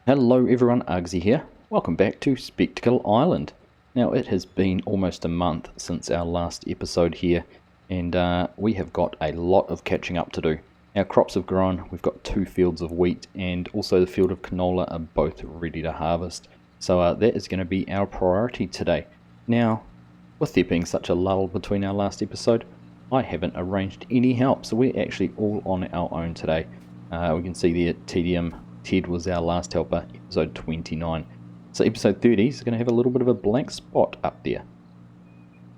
Hello everyone, Argsy here. Welcome back to Spectacle Island. Now it has been almost a month since our last episode here, and we have got a lot of catching up to do. Our crops have grown, we've got 2 fields of wheat and also the field of canola are both ready to harvest. So that is going to be our priority today. Now, with there being such a lull between our last episode, I haven't arranged any help, so we're actually all on our own today. We can see there Ted was our last helper, episode 29. So episode 30 is going to have a little bit of a blank spot up there.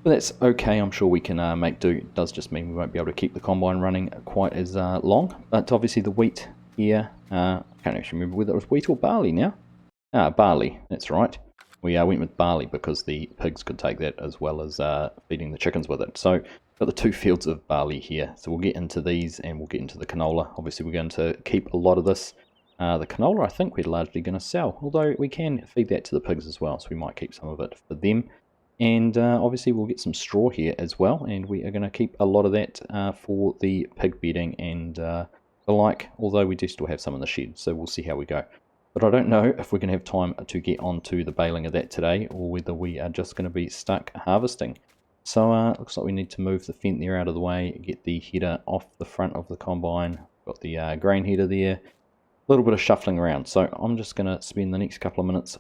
But that's okay, I'm sure we can make do. It does just mean we won't be able to keep the combine running quite as long. But obviously the wheat here, I can't actually remember whether it was wheat or barley now. Barley, that's right. We went with barley because the pigs could take that as well as feeding the chickens with it. So got the 2 fields of barley here. So we'll get into these and we'll get into the canola. Obviously we're going to keep a lot of this. The canola I think we're largely going to sell, although we can feed that to the pigs as well, so we might keep some of it for them. And obviously we'll get some straw here as well, and we are going to keep a lot of that for the pig bedding and the like, although we do still have some in the shed, so we'll see how we go. But I don't know if we're going to have time to get onto the baling of that today, or whether we are just going to be stuck harvesting. So looks like we need to move the fence there out of the way, get the header off the front of the combine. Got the grain header there. Little bit of shuffling around, so I'm just going to spend the next couple of minutes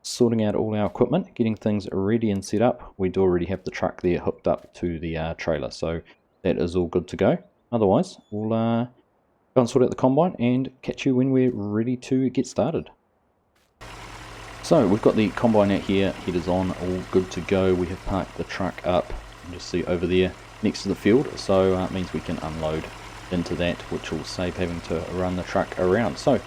sorting out all our equipment, getting things ready and set up. We do already have the truck there hooked up to the trailer, so that is all good to go. Otherwise, we'll go and sort out the combine and catch you when we're ready to get started. So we've got the combine out here, headers on, all good to go. We have parked the truck up, you can just see over there next to the field, so it means we can unload into that, which will save having to run the truck around. So I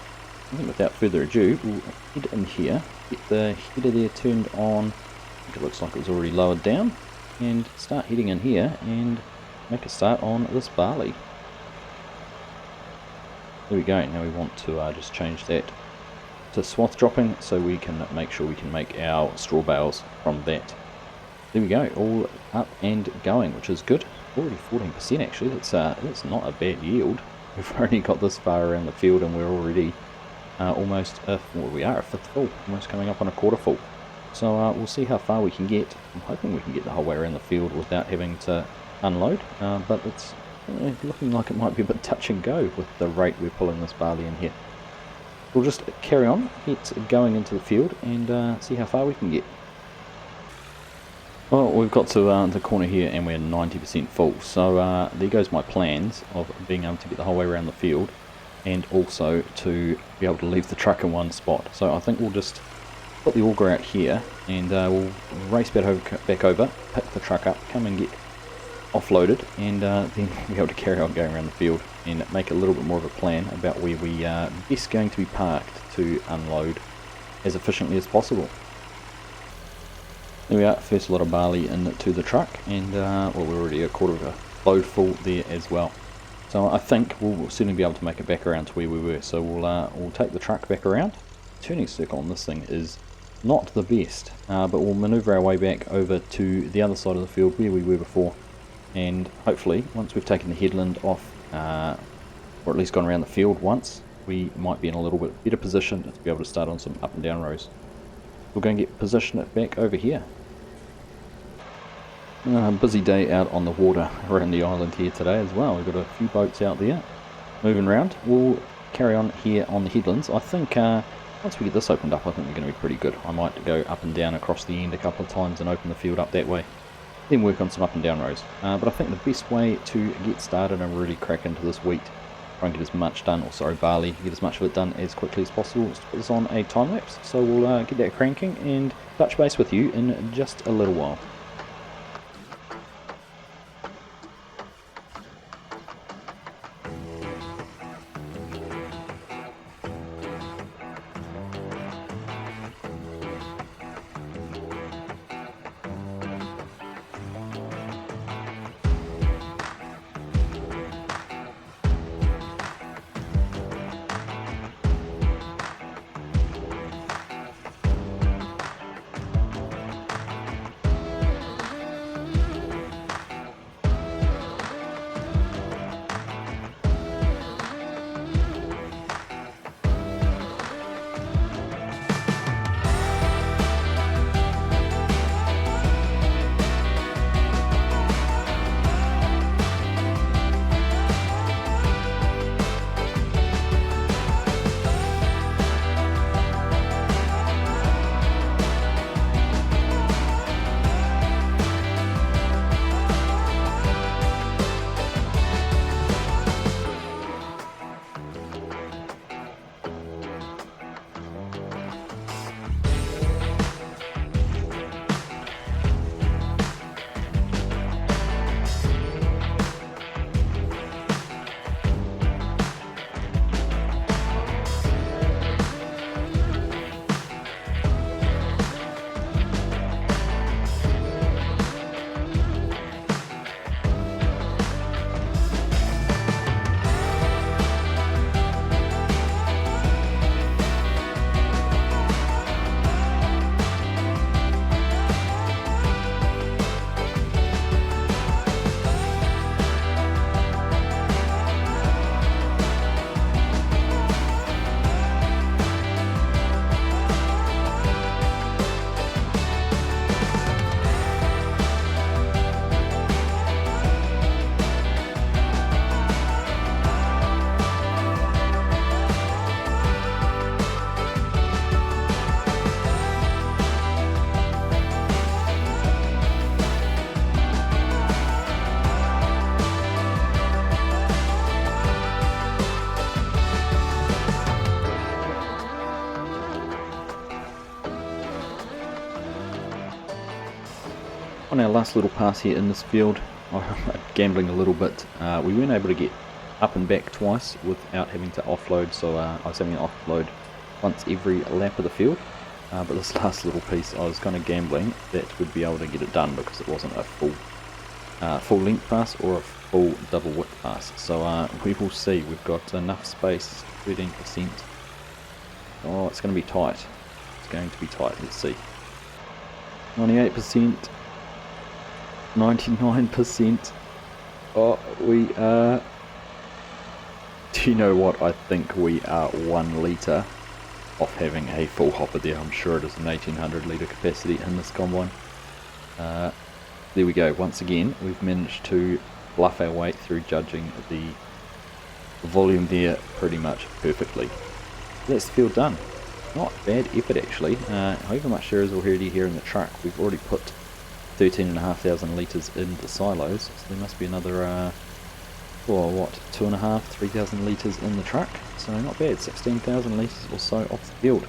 think without further ado, we'll head in here, get the header there turned on. I think it looks like it was already lowered down, and start heading in here and make a start on this barley. There we go. Now we want to just change that to swath dropping so we can make sure we can make our straw bales from that. There we go, all up and going, which is good. Already 14% actually, that's not a bad yield. We've already got this far around the field and we're already almost, we are a fifth full, almost coming up on a quarter full. So we'll see how far we can get. I'm hoping we can get the whole way around the field without having to unload, but it's looking like it might be a bit touch and go with the rate we're pulling this barley in here. We'll just carry on, get going into the field and see how far we can get. Well, we've got to the corner here and we're 90% full, so there goes my plans of being able to get the whole way around the field and also to be able to leave the truck in one spot. So I think we'll just put the auger out here and we'll race back over, pick the truck up, come and get offloaded, and then we'll be able to carry on going around the field and make a little bit more of a plan about where we are best going to be parked to unload as efficiently as possible. There we are, first lot of barley into the truck, and well, we're already a quarter of a load full there as well. So I think we'll certainly be able to make it back around to where we were. So we'll take the truck back around. Turning circle on this thing is not the best, but we'll manoeuvre our way back over to the other side of the field where we were before, and hopefully once we've taken the headland off, or at least gone around the field once, we might be in a little bit better position to be able to start on some up and down rows. We're going to get positioned back over here. Busy day out on the water around the island here today as well. We've got a few boats out there moving around. We'll carry on here on the headlands. I think once we get this opened up, I think we're going to be pretty good. I might go up and down across the end a couple of times and open the field up that way, then work on some up and down rows. But I think the best way to get started and really crack into this wheat, try and get as much done, or sorry, barley, get as much of it done as quickly as possible, is to put this on a time lapse. So we'll get that cranking and touch base with you in just a little while. On our last little pass here in this field, gambling a little bit, we weren't able to get up and back twice without having to offload, so I was having to offload once every lap of the field. But this last little piece, I was kind of gambling that we'd be able to get it done because it wasn't a full length pass or a full double width pass. So we will see. We've got enough space, 13%. Oh, it's going to be tight. It's going to be tight. Let's see. 98%. 99%. Oh, we are... Do you know what? I think we are 1 litre off having a full hopper there. I'm sure it is an 1800 litre capacity in this combine. There we go. Once again, we've managed to bluff our way through judging the volume there pretty much perfectly. That's the field done. Not bad effort actually. However much there is already here in the truck, we've already put 13,500 litres in the silos, so there must be another, 2,500, 3,000 litres in the truck. So not bad, 16,000 litres or so off the field.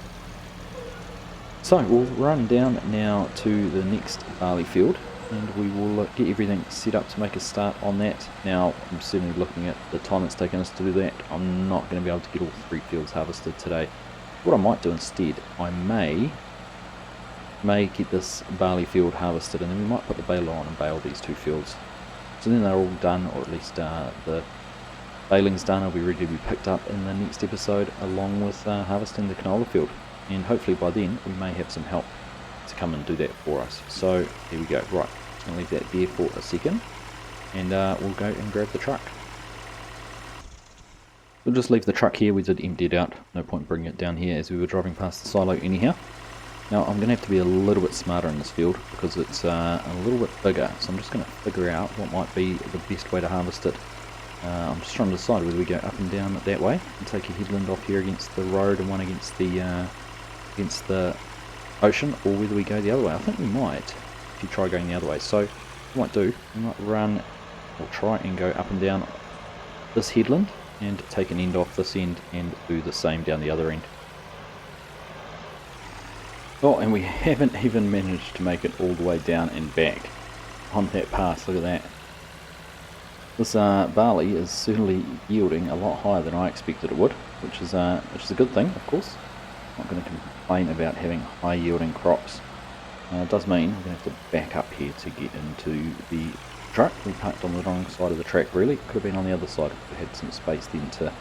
So we'll run down now to the next barley field, and we will get everything set up to make a start on that. Now I'm certainly looking at the time it's taken us to do that. I'm not going to be able to get all 3 fields harvested today. What I might do instead, I may get this barley field harvested, and then we might put the bale on and bale these 2 fields. So then they're all done, or at least the baling's done. I'll be ready to be picked up in the next episode along with harvesting the canola field. And hopefully by then we may have some help to come and do that for us. So here we go. Right, just going to leave that there for a second, and we'll go and grab the truck. We'll just leave the truck here. We did empty it out. No point bringing it down here as we were driving past the silo anyhow. Now I'm going to have to be a little bit smarter in this field because it's a little bit bigger. So I'm just going to figure out what might be the best way to harvest it. I'm just trying to decide whether we go up and down that way and take a headland off here against the road and one against the ocean, or whether we go the other way. I think we might if you try going the other way. So what we might do, we might run or try and go up and down this headland and take an end off this end and do the same down the other end. Oh, and we haven't even managed to make it all the way down and back on that pass. Look at that. This barley is certainly yielding a lot higher than I expected it would, which is a good thing, of course. Not going to complain about having high yielding crops. It does mean we're going to have to back up here to get into the truck. We parked on the wrong side of the track really. Could have been on the other side if we had some space then to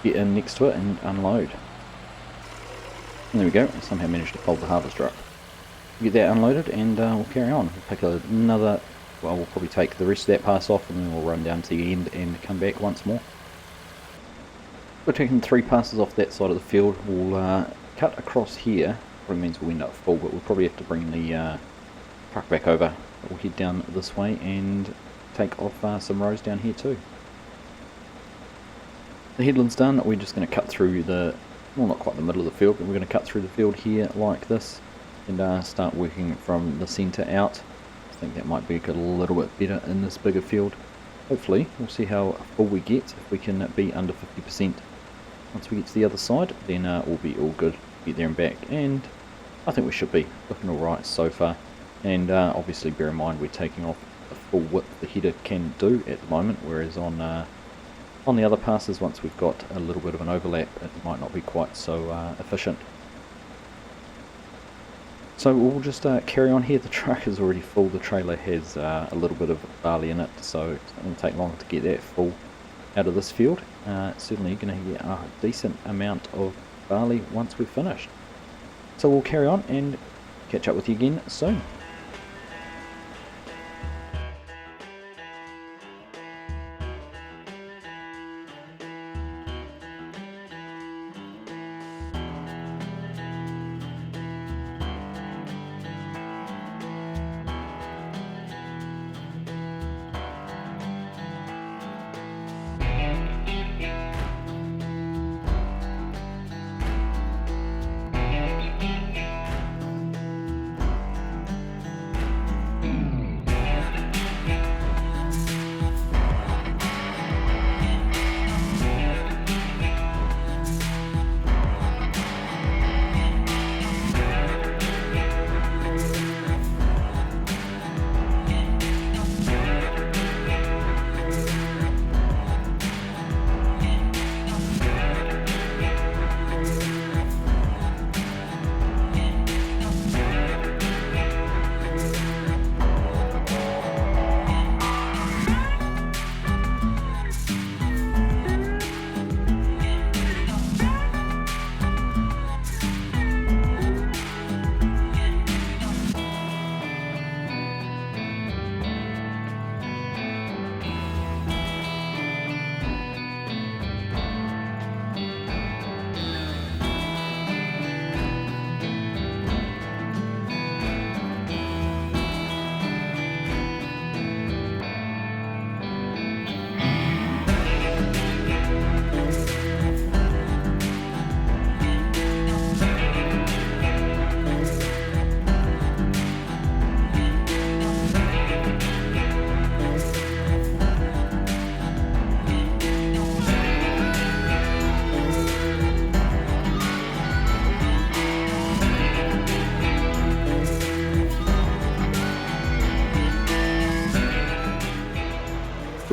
get in next to it and unload. And there we go, somehow managed to fold the harvester up. Get that unloaded and we'll carry on. We'll take another, well, we'll probably take the rest of that pass off and then we'll run down to the end and come back once more. We're taking 3 passes off that side of the field. We'll cut across here. Probably means we'll end up full, but we'll probably have to bring the truck back over. We'll head down this way and take off some rows down here too. The headland's done. We're just going to cut through the, well, not quite the middle of the field, but we're going to cut through the field here like this and start working from the centre out. I think that might be a little bit better in this bigger field. Hopefully we'll see how full we get. If we can be under 50% once we get to the other side, then we'll be all good. Get there and back, and I think we should be looking alright so far. And obviously bear in mind we're taking off the full width the header can do at the moment, whereas on the other passes, once we've got a little bit of an overlap, it might not be quite so efficient. So we'll just carry on here. The truck is already full. The trailer has a little bit of barley in it, so it's not going to take long to get that full out of this field. Certainly going to get a decent amount of barley once we've finished. So we'll carry on and catch up with you again soon.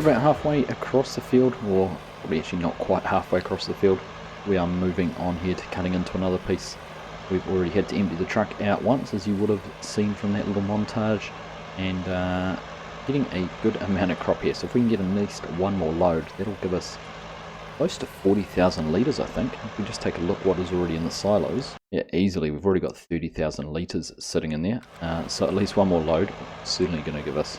about halfway across the field, or probably actually not quite halfway across the field. We are moving on here to cutting into another piece. We've already had to empty the truck out once, as you would have seen from that little montage, and getting a good amount of crop here. So if we can get at least one more load, that'll give us close to 40,000 litres, I think. If we just take a look what is already in the silos, yeah, easily we've already got 30,000 litres sitting in there. So at least one more load, certainly going to give us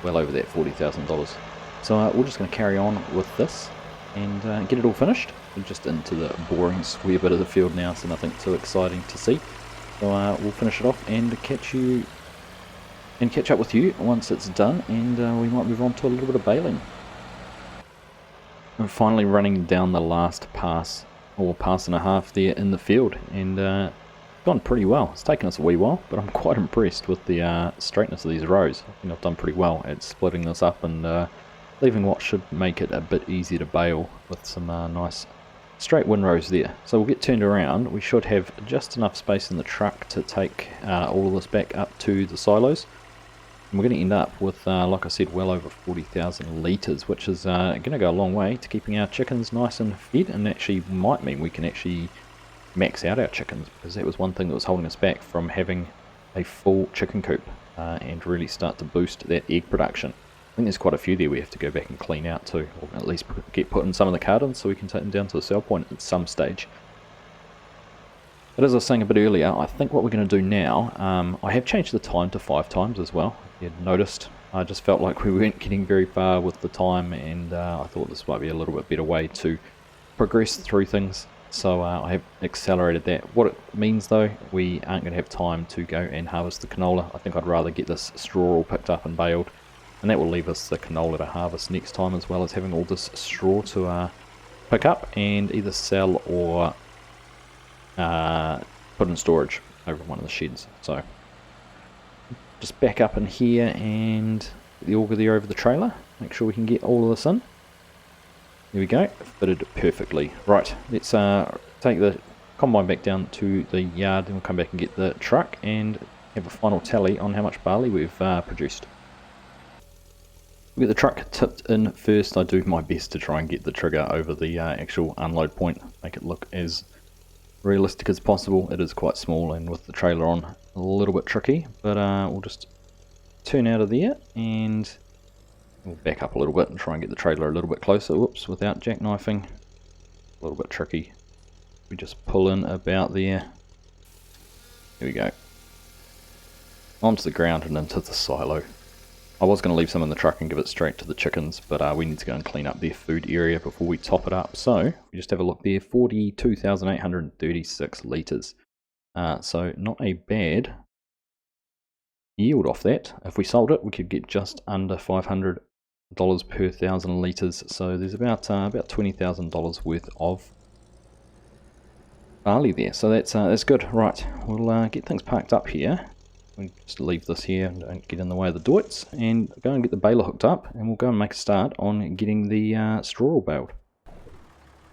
well over that $40,000. So we're just going to carry on with this and get it all finished. We're just into the boring square bit of the field now, so nothing too exciting to see. So we'll finish it off and catch up with you once it's done, and we might move on to a little bit of baling. We're finally running down the last pass, or pass and a half there in the field, and gone pretty well. It's taken us a wee while, but I'm quite impressed with the straightness of these rows. I think I've done pretty well at splitting this up and leaving what should make it a bit easier to bale with some nice straight windrows there. So we'll get turned around. We should have just enough space in the truck to take all of this back up to the silos. And we're going to end up with, like I said, well over 40,000 litres, which is going to go a long way to keeping our chickens nice and fed, and actually might mean we can actually max out our chickens, because that was one thing that was holding us back from having a full chicken coop and really start to boost that egg production. I think there's quite a few there we have to go back and clean out too, or at least get put in some of the cartons so we can take them down to the sell point at some stage. But as I was saying a bit earlier, I think what we're going to do now, I have changed the time to 5 times as well. If you had noticed, I just felt like we weren't getting very far with the time, and I thought this might be a little bit better way to progress through things. So I have accelerated that. What it means though, we aren't going to have time to go and harvest the canola. I think I'd rather get this straw all picked up and baled, and that will leave us the canola to harvest next time, as well as having all this straw to pick up and either sell or put in storage over one of the sheds. So just back up in here and get the auger there over the trailer, make sure we can get all of this in. There we go, fitted perfectly. Right, let's take the combine back down to the yard, then we'll come back and get the truck and have a final tally on how much barley we've produced. We'll get the truck tipped in first. I do my best to try and get the trigger over the actual unload point, make it look as realistic as possible. It is quite small, and with the trailer on, a little bit tricky, but we'll just turn out of there and we'll back up a little bit and try and get the trailer a little bit closer. Whoops, without jackknifing, a little bit tricky. We just pull in about there. There we go. Onto the ground and into the silo. I was going to leave some in the truck and give it straight to the chickens, but we need to go and clean up their food area before we top it up. So we just have a look there, 42,836 litres. So not a bad yield off that. If we sold it, we could get just under $500 per 1,000 litres. So there's about $20,000 worth of barley there. So that's good. Right, we'll get things parked up here. We'll just leave this here and don't get in the way of the doits, and go and get the baler hooked up, and we'll go and make a start on getting the straw all baled.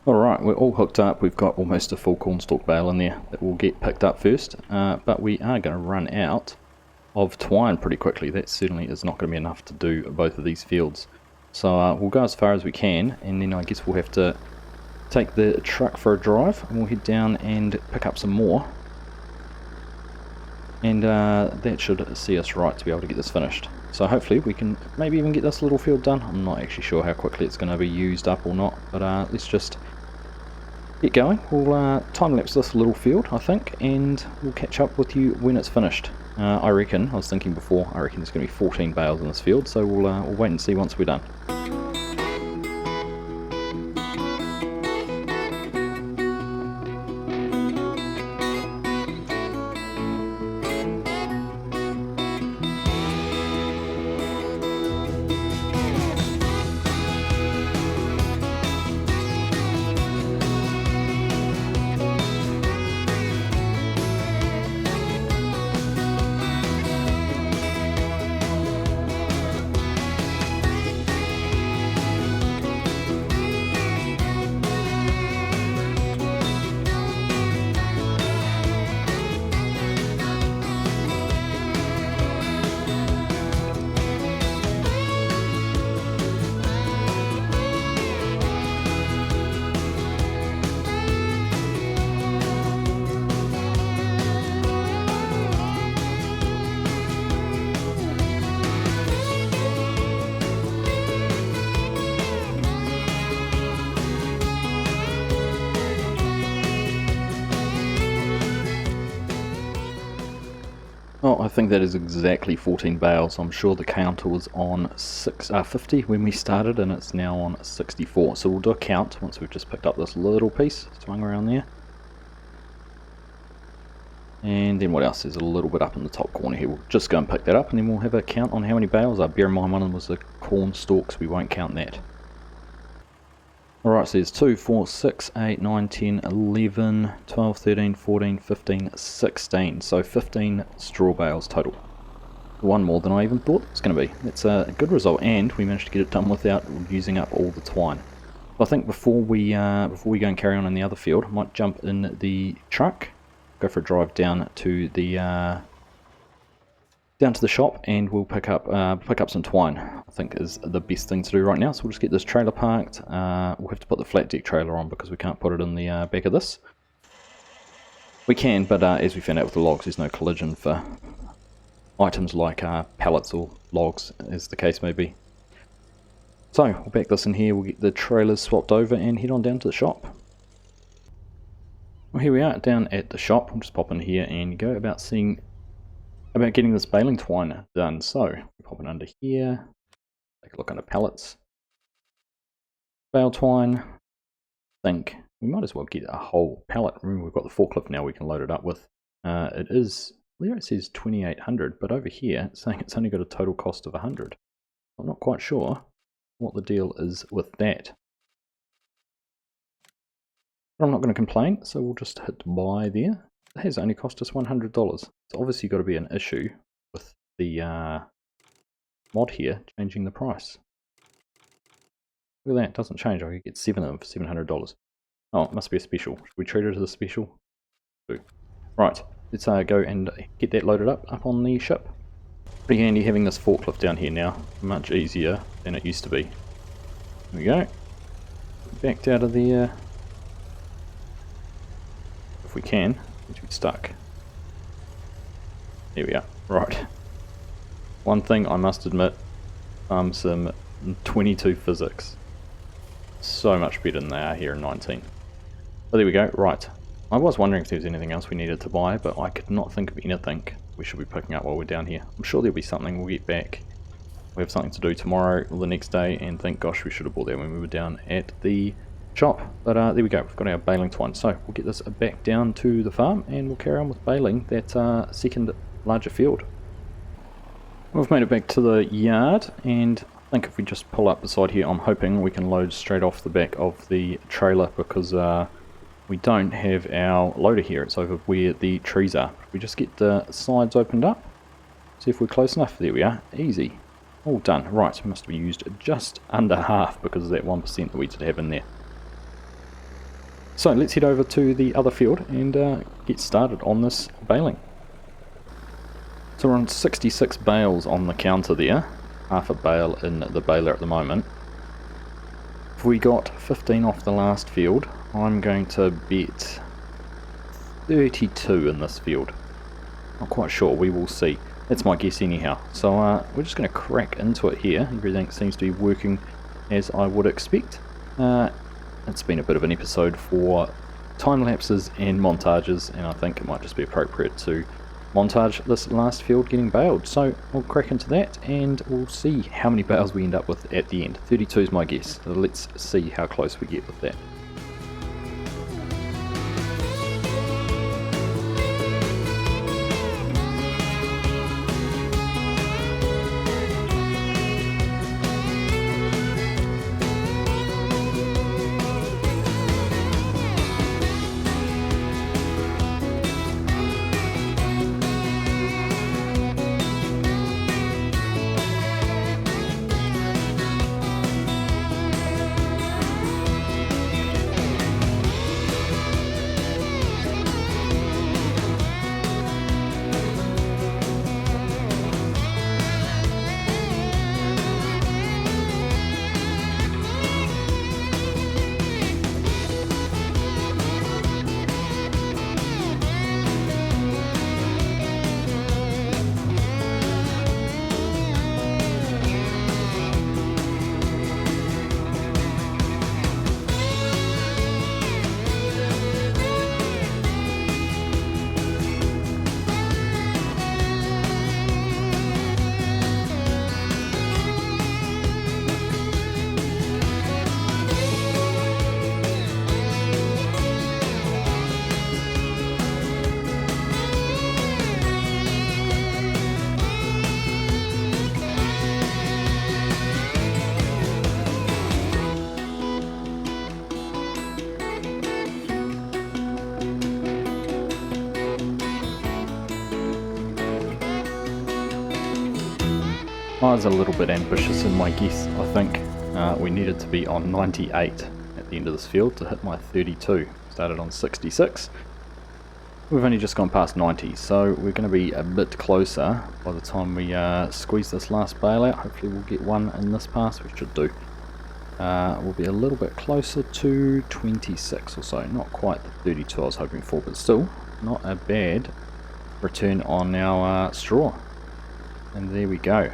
Alright, we're all hooked up. We've got almost a full cornstalk bale in there that will get picked up first, but we are going to run out of twine pretty quickly. That certainly is not going to be enough to do both of these fields. So we'll go as far as we can, and then I guess we'll have to take the truck for a drive, and we'll head down and pick up some more. And that should see us right to be able to get this finished. So hopefully we can maybe even get this little field done. I'm not actually sure how quickly it's going to be used up or not, but let's just get going. We'll time-lapse this little field, I think, and we'll catch up with you when it's finished. I was thinking before, I reckon there's going to be 14 bales in this field, so we'll wait and see once we're done. Oh, I think that is exactly 14 bales. I'm sure the counter was on 50 when we started, and it's now on 64. So we'll do a count once we've just picked up this little piece, swung around there. And then what else? There's a little bit up in the top corner here. We'll just go and pick that up, and then we'll have a count on how many bales are. Bear in mind, one of them was the corn stalks. We won't count that. Alright, so there's 2, 4, 6, 8, 9, 10, 11, 12, 13, 14, 15, 16. So 15 straw bales total. One more than I even thought it was going to be. That's a good result, and we managed to get it done without using up all the twine. So I think before we go and carry on in the other field, I might jump in the truck, go for a drive down to the shop, and we'll pick up some twine. I think is the best thing to do right now. So we'll just get this trailer parked. We'll have to put the flat deck trailer on because we can't put it in the back of this. We can, but as we found out with the logs, there's no collision for items like pallets or logs, as the case may be. So we'll back this in here. We'll get the trailers swapped over and head on down to the shop. Well, here we are down at the shop. We'll just pop in here and go about getting this baling twine done. So we pop it under here, take a look under pallets, bale twine. I think we might as well get a whole pallet. Remember, we've got the forklift now we can load it up with. It says 2800, but over here it's saying it's only got a total cost of 100. I'm not quite sure what the deal is with that. But I'm not going to complain, so we'll just hit buy there. It has only cost us $100. It's obviously got to be an issue with the mod here changing the price. Look at that, it doesn't change. I could get 7 of them for $700. Oh, it must be a special. Should we treat it as a special? Right, let's go and get that loaded up on the ship. Pretty handy having this forklift down here now. Much easier than it used to be. There we go. Backed out of the... if we can. Need to be stuck. There we are. Right. One thing I must admit, some 22 physics. So much better than they are here in 19. But there we go. Right. I was wondering if there was anything else we needed to buy, but I could not think of anything we should be picking up while we're down here. I'm sure there'll be something. We'll get back. We have something to do tomorrow or the next day, and think, gosh, we should have bought that when we were down at the shop. But there we go, we've got our baling twine. So we'll get this back down to the farm and we'll carry on with baling that second larger field. We've made it back to the yard, and I think if we just pull up beside here, I'm hoping we can load straight off the back of the trailer, because we don't have our loader here. It's over where the trees are. If we just get the sides opened up, see if we're close enough. There we are, easy, all done. Right, must have used just under half because of that 1% that we did have in there. So let's head over to the other field and get started on this baling. So we're on 66 bales on the counter there, half a bale in the baler at the moment. If we got 15 off the last field, I'm going to bet 32 in this field. Not quite sure, we will see. That's my guess anyhow. So we're just going to crack into it here. Everything seems to be working as I would expect. It's been a bit of an episode for time lapses and montages, and I think it might just be appropriate to montage this last field getting baled. So we'll crack into that and we'll see how many bales we end up with at the end. 32 is my guess, so let's see how close we get with that. I was a little bit ambitious in my guess. I think we needed to be on 98 at the end of this field to hit my 32. Started on 66. We've only just gone past 90, so we're going to be a bit closer by the time we squeeze this last bale out. Hopefully we'll get one in this pass, we should do. We'll be a little bit closer to 26 or so, not quite the 32 I was hoping for, but still not a bad return on our straw. And there we go,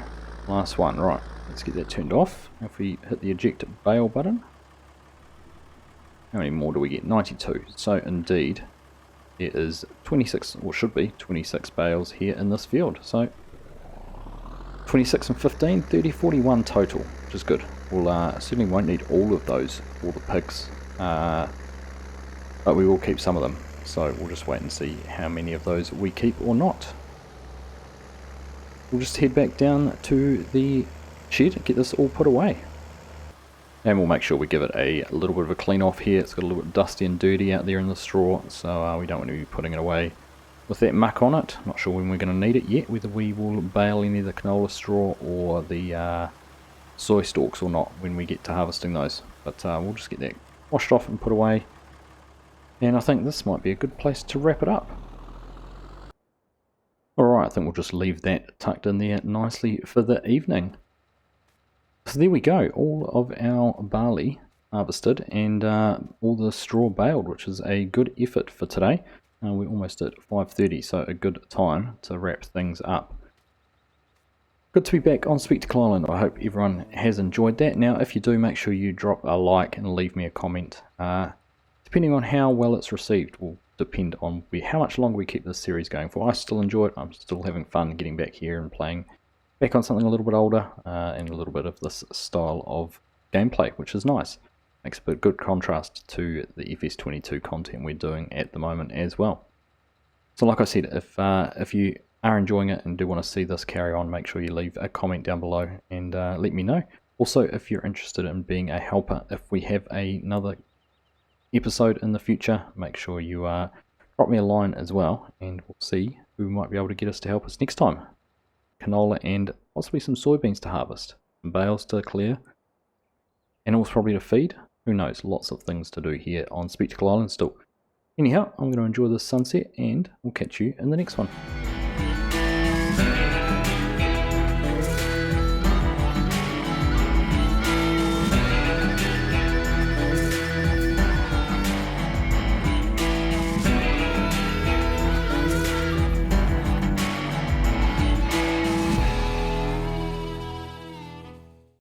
last one. Right, let's get that turned off. If we hit the eject bale button, how many more do we get? 92. So indeed it is 26, or should be 26 bales here in this field. So 26 and 15, 30, 41 total, which is good. We'll certainly won't need all of those for the pigs, but we will keep some of them. So we'll just wait and see how many of those we keep or not. We'll just head back down to the shed and get this all put away. And we'll make sure we give it a little bit of a clean off here. It's got a little bit dusty and dirty out there in the straw, so we don't want to be putting it away with that muck on it. Not sure when we're going to need it yet, whether we will bale any of the canola straw or the soy stalks or not when we get to harvesting those. But we'll just get that washed off and put away. And I think this might be a good place to wrap it up. Alright, I think we'll just leave that tucked in there nicely for the evening. So there we go, all of our barley harvested and all the straw baled, which is a good effort for today. We're almost at 5:30, so a good time to wrap things up. Good to be back on Spectacle Island. I hope everyone has enjoyed that. Now, if you do, make sure you drop a like and leave me a comment. Depending on how well it's received will depend on how much longer we keep this series going for. I still enjoy it. I'm still having fun getting back here and playing back on something a little bit older and a little bit of this style of gameplay, which is nice. Makes a good contrast to the FS22 content we're doing at the moment as well. So like I said, if you are enjoying it and do want to see this carry on, make sure you leave a comment down below and let me know. Also, if you're interested in being a helper, if we have another episode in the future, make sure you drop me a line as well, and we'll see who might be able to get us to help us next time. Canola and possibly some soybeans to harvest, some bales to clear, animals probably to feed. Who knows, lots of things to do here on Spectacle Island still. Anyhow, I'm going to enjoy this sunset and we'll catch you in the next one.